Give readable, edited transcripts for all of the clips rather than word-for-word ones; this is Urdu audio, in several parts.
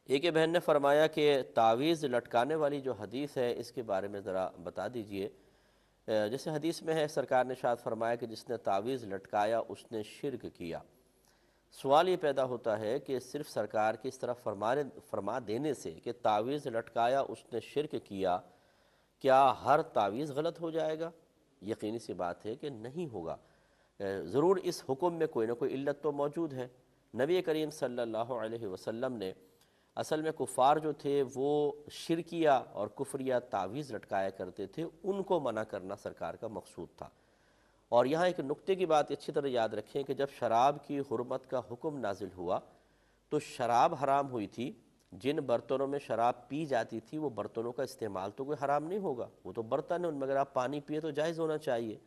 ایک بہن نے فرمایا کہ تعویذ لٹکانے والی جو حدیث ہے اس کے بارے میں ذرا بتا دیجئے۔ جیسے حدیث میں ہے، سرکار نے ارشاد فرمایا کہ جس نے تعویذ لٹکایا اس نے شرک کیا۔ سوال یہ پیدا ہوتا ہے کہ صرف سرکار کی اس طرف فرما دینے سے کہ تعویذ لٹکایا اس نے شرک کیا، کیا ہر تعویذ غلط ہو جائے گا؟ یقینی سی بات ہے کہ نہیں ہوگا۔ ضرور اس حکم میں کوئی نہ کوئی علت تو موجود ہے۔ نبی کریم صلی اللہ علیہ وسلم نے اصل میں کفار جو تھے وہ شرکیہ اور کفریہ تعویذ لٹکایا کرتے تھے، ان کو منع کرنا سرکار کا مقصود تھا۔ اور یہاں ایک نکتے کی بات اچھی طرح یاد رکھیں کہ جب شراب کی حرمت کا حکم نازل ہوا تو شراب حرام ہوئی تھی۔ جن برتنوں میں شراب پی جاتی تھی وہ برتنوں کا استعمال تو کوئی حرام نہیں ہوگا، وہ تو برتن ہیں، ان میں اگر آپ پانی پیے تو جائز ہونا چاہیے۔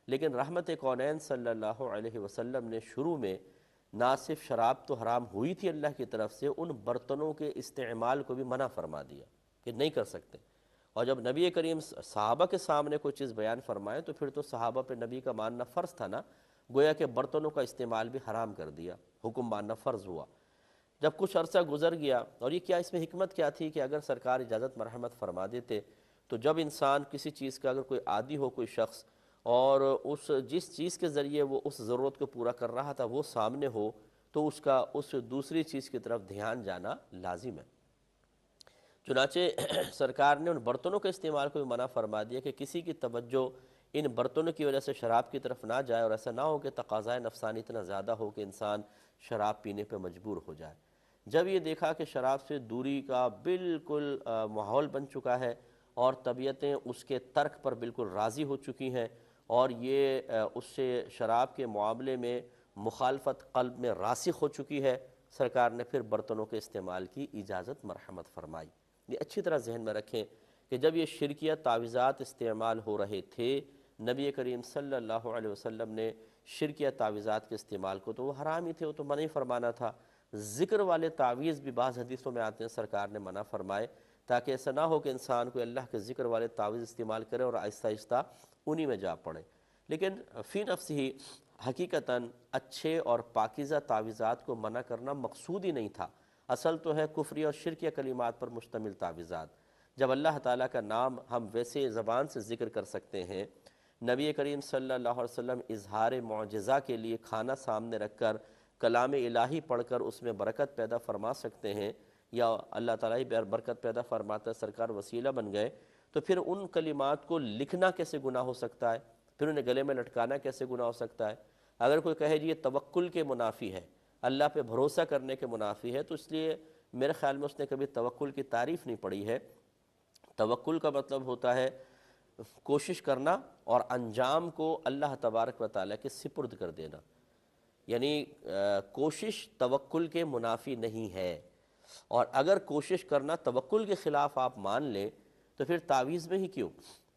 لیکن رحمت کونین صلی اللہ علیہ وسلم نے شروع میں نہ صرف شراب تو حرام ہوئی تھی اللہ کی طرف سے، ان برتنوں کے استعمال کو بھی منع فرما دیا کہ نہیں کر سکتے۔ اور جب نبی کریم صحابہ کے سامنے کوئی چیز بیان فرمائے تو پھر تو صحابہ پہ نبی کا ماننا فرض تھا نا، گویا کہ برتنوں کا استعمال بھی حرام کر دیا، حکم ماننا فرض ہوا۔ جب کچھ عرصہ گزر گیا، اور یہ کیا اس میں حکمت کیا تھی کہ اگر سرکار اجازت مرحمت فرما دیتے تو جب انسان کسی چیز کا اگر کوئی عادی ہو کوئی شخص، اور جس چیز کے ذریعے وہ اس ضرورت کو پورا کر رہا تھا وہ سامنے ہو، تو اس کا اس دوسری چیز کی طرف دھیان جانا لازم ہے۔ چنانچہ سرکار نے ان برتنوں کے استعمال کو بھی منع فرما دیا کہ کسی کی توجہ ان برتنوں کی وجہ سے شراب کی طرف نہ جائے، اور ایسا نہ ہو کہ تقاضائے نفسانی اتنا زیادہ ہو کہ انسان شراب پینے پہ مجبور ہو جائے۔ جب یہ دیکھا کہ شراب سے دوری کا بالکل ماحول بن چکا ہے اور طبیعتیں اس کے ترک پر بالکل راضی ہو چکی ہیں، اور یہ اس سے شراب کے معاملے میں مخالفت قلب میں راسخ ہو چکی ہے، سرکار نے پھر برتنوں کے استعمال کی اجازت مرحمت فرمائی۔ یہ اچھی طرح ذہن میں رکھیں کہ جب یہ شرکیہ تعویذات استعمال ہو رہے تھے، نبی کریم صلی اللہ علیہ وسلم نے شرکیہ تعویذات کے استعمال کو تو وہ حرام ہی تھے، وہ تو منع ہی فرمانا تھا۔ ذکر والے تعویذ بھی بعض حدیثوں میں آتے ہیں سرکار نے منع فرمائے، تاکہ ایسا نہ ہو کہ انسان کوئی اللہ کے ذکر والے تعویذ استعمال کرے اور آہستہ آہستہ انہی میں جا پڑے۔ لیکن فی نفس ہی حقیقتاً اچھے اور پاکیزہ تعویذات کو منع کرنا مقصود ہی نہیں تھا۔ اصل تو ہے کفری اور شرکیہ کلمات پر مشتمل تعویذات۔ جب اللہ تعالیٰ کا نام ہم ویسے زبان سے ذکر کر سکتے ہیں، نبی کریم صلی اللہ علیہ وسلم اظہار معجزہ کے لیے کھانا سامنے رکھ کر کلام الہی پڑھ کر اس میں برکت پیدا فرما سکتے ہیں، یا اللہ تعالیٰ ہی برکت پیدا فرماتا ہے، سرکار وسیلہ بن گئے، تو پھر ان کلمات کو لکھنا کیسے گناہ ہو سکتا ہے؟ پھر انہیں گلے میں لٹکانا کیسے گناہ ہو سکتا ہے؟ اگر کوئی کہے جی یہ توکل کے منافی ہے، اللہ پہ بھروسہ کرنے کے منافی ہے، تو اس لیے میرے خیال میں اس نے کبھی توکل کی تعریف نہیں پڑھی ہے۔ توکل کا مطلب ہوتا ہے کوشش کرنا اور انجام کو اللہ تبارک و تعالیٰ کے سپرد کر دینا، یعنی کوشش توکل کے منافی نہیں ہے۔ اور اگر کوشش کرنا توکل کے خلاف آپ مان لیں تو پھر تعویذ میں ہی کیوں،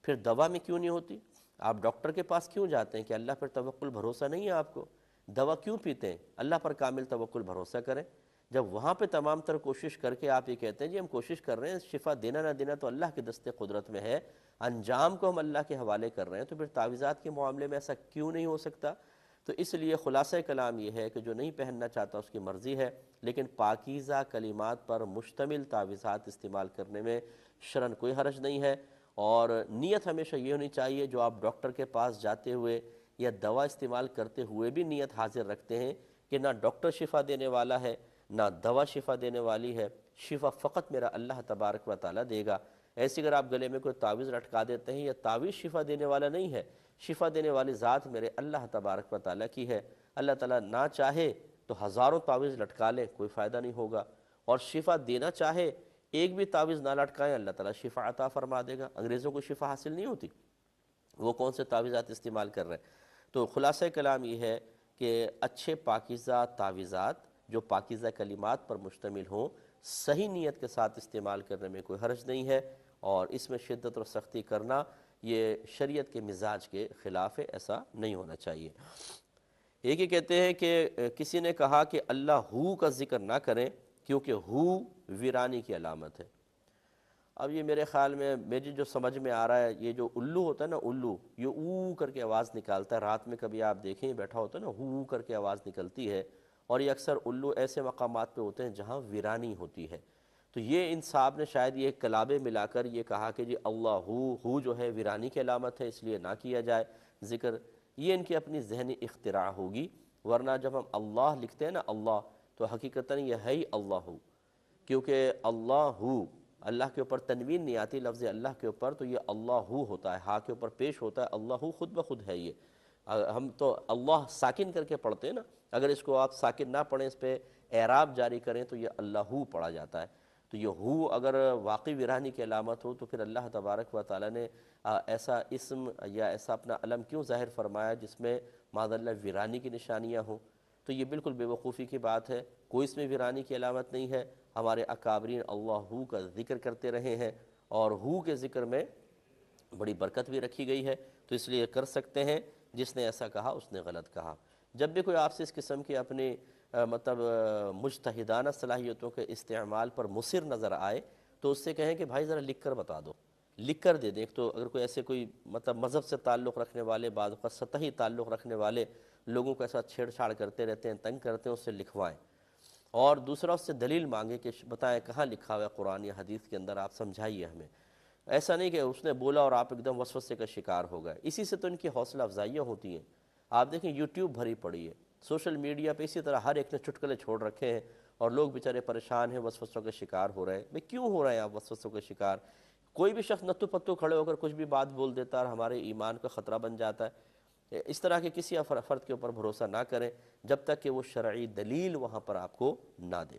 پھر دوا میں کیوں نہیں ہوتی؟ آپ ڈاکٹر کے پاس کیوں جاتے ہیں کہ اللہ پر توکل بھروسہ نہیں ہے آپ کو؟ دوا کیوں پیتے ہیں؟ اللہ پر کامل توکل بھروسہ کریں۔ جب وہاں پہ تمام تر کوشش کر کے آپ یہ کہتے ہیں جی ہم کوشش کر رہے ہیں، شفا دینا نہ دینا تو اللہ کے دست قدرت میں ہے، انجام کو ہم اللہ کے حوالے کر رہے ہیں، تو پھر تعویذات کے معاملے میں ایسا کیوں نہیں ہو سکتا؟ تو اس لیے خلاصہ کلام یہ ہے کہ جو نہیں پہننا چاہتا اس کی مرضی ہے، لیکن پاکیزہ کلمات پر مشتمل تعویذات استعمال کرنے میں شرعاً کوئی حرج نہیں ہے۔ اور نیت ہمیشہ یہ ہونی چاہیے، جو آپ ڈاکٹر کے پاس جاتے ہوئے یا دوا استعمال کرتے ہوئے بھی نیت حاضر رکھتے ہیں کہ نہ ڈاکٹر شفا دینے والا ہے نہ دوا شفا دینے والی ہے، شفا فقط میرا اللہ تبارک و تعالیٰ دے گا۔ ایسے اگر آپ گلے میں کوئی تعویذ لٹکا دیتے ہیں، یا تعویذ شفا دینے والا نہیں ہے، شفا دینے والی ذات میرے اللہ تبارک و تعالیٰ کی ہے، اللہ تعالیٰ نہ چاہے تو ہزاروں تعویذ لٹکا لیں کوئی فائدہ نہیں ہوگا، اور شفا دینا چاہے ایک بھی تعویذ نہ لٹکائیں اللہ تعالیٰ شفا عطا فرما دے گا۔ انگریزوں کو شفا حاصل نہیں ہوتی، وہ کون سے تعویذات استعمال کر رہے ہیں؟ تو خلاصہ کلام یہ ہے کہ اچھے پاکیزہ تعویذات جو پاکیزہ کلمات پر مشتمل ہوں، صحیح نیت کے ساتھ استعمال کرنے میں کوئی حرج نہیں ہے، اور اس میں شدت اور سختی کرنا یہ شریعت کے مزاج کے خلاف ہے، ایسا نہیں ہونا چاہیے۔ ایک یہ کہتے ہیں کہ کسی نے کہا کہ اللہ ہو کا ذکر نہ کریں کیونکہ ہو ویرانی کی علامت ہے۔ اب یہ میرے خیال میں میری جو سمجھ میں آ رہا ہے، یہ جو الو ہوتا ہے نا، الو یہ او کر کے آواز نکالتا ہے، رات میں کبھی آپ دیکھیں بیٹھا ہوتا ہے نا، ہو کر کے آواز نکلتی ہے، اور یہ اکثر الو ایسے مقامات پہ ہوتے ہیں جہاں ویرانی ہوتی ہے۔ تو یہ ان صاحب نے شاید یہ کلابے ملا کر یہ کہا کہ جی اللہ ہو جو ہے ویرانی کی علامت ہے، اس لیے نہ کیا جائے ذکر، یہ ان کی اپنی ذہنی اختراع ہوگی، ورنہ جب ہم اللہ لکھتے ہیں نا اللہ، تو حقیقتاً یہ ہے ہی اللہ ہو، کیونکہ اللہ ہو، اللہ کے اوپر تنوین نہیں آتی لفظ اللہ کے اوپر، تو یہ اللہ ہو ہوتا ہے، ہاں کے اوپر پیش ہوتا ہے، اللہ ہو خود بخود ہے یہ۔ ہم تو اللہ ساکن کر کے پڑھتے ہیں نا، اگر اس کو آپ ساکن نہ پڑھیں، اس پہ اعراب جاری کریں تو یہ اللہ ہو پڑھا جاتا ہے۔ تو یہ ہو اگر واقعی ویرانی کی علامت ہو تو پھر اللہ تبارک و تعالیٰ نے ایسا اسم یا ایسا اپنا علم کیوں ظاہر فرمایا جس میں معاذ اللہ ویرانی کی نشانیاں ہوں؟ تو یہ بالکل بے وقوفی کی بات ہے، کوئی اس میں ویرانی کی علامت نہیں ہے۔ ہمارے اکابرین اللہ ہو کا ذکر کرتے رہے ہیں، اور ہو کے ذکر میں بڑی برکت بھی رکھی گئی ہے، تو اس لیے کر سکتے ہیں۔ جس نے ایسا کہا اس نے غلط کہا۔ جب بھی کوئی آپ سے اس قسم کی اپنی مطلب مجتہدانہ صلاحیتوں کے استعمال پر مصر نظر آئے تو اس سے کہیں کہ بھائی ذرا لکھ کر بتا دو، لکھ کر دے دیں۔ تو اگر کوئی ایسے کوئی مطلب مذہب سے تعلق رکھنے والے، بعض اوقات سطحی تعلق رکھنے والے لوگوں کو ایسا چھیڑ چھاڑ کرتے رہتے ہیں، تنگ کرتے ہیں، اس سے لکھوائیں، اور دوسرا اس سے دلیل مانگے کہ بتائیں کہاں لکھا ہوا ہے قرآن یا حدیث کے اندر، آپ سمجھائیے ہمیں۔ ایسا نہیں کہ اس نے بولا اور آپ ایک دم وسوسے کا شکار ہو گئے۔ اسی سے تو ان کی حوصلہ افزائیاں ہوتی ہیں۔ آپ دیکھیں یوٹیوب بھری پڑی ہے، سوشل میڈیا پہ اسی طرح ہر ایک نے چٹکلے چھوڑ رکھے ہیں، اور لوگ بیچارے پریشان ہیں، وسوسوں کے شکار ہو رہے ہیں۔ بھئی کیوں ہو رہے ہیں آپ وسوسوں کے شکار؟ کوئی بھی شخص نتو پتو کھڑے ہو کر کچھ بھی بات بول دیتا ہے اور ہمارے ایمان کا خطرہ بن جاتا ہے۔ اس طرح کے کسی فرد کے اوپر بھروسہ نہ کریں جب تک کہ وہ شرعی دلیل وہاں پر آپ کو نہ دے۔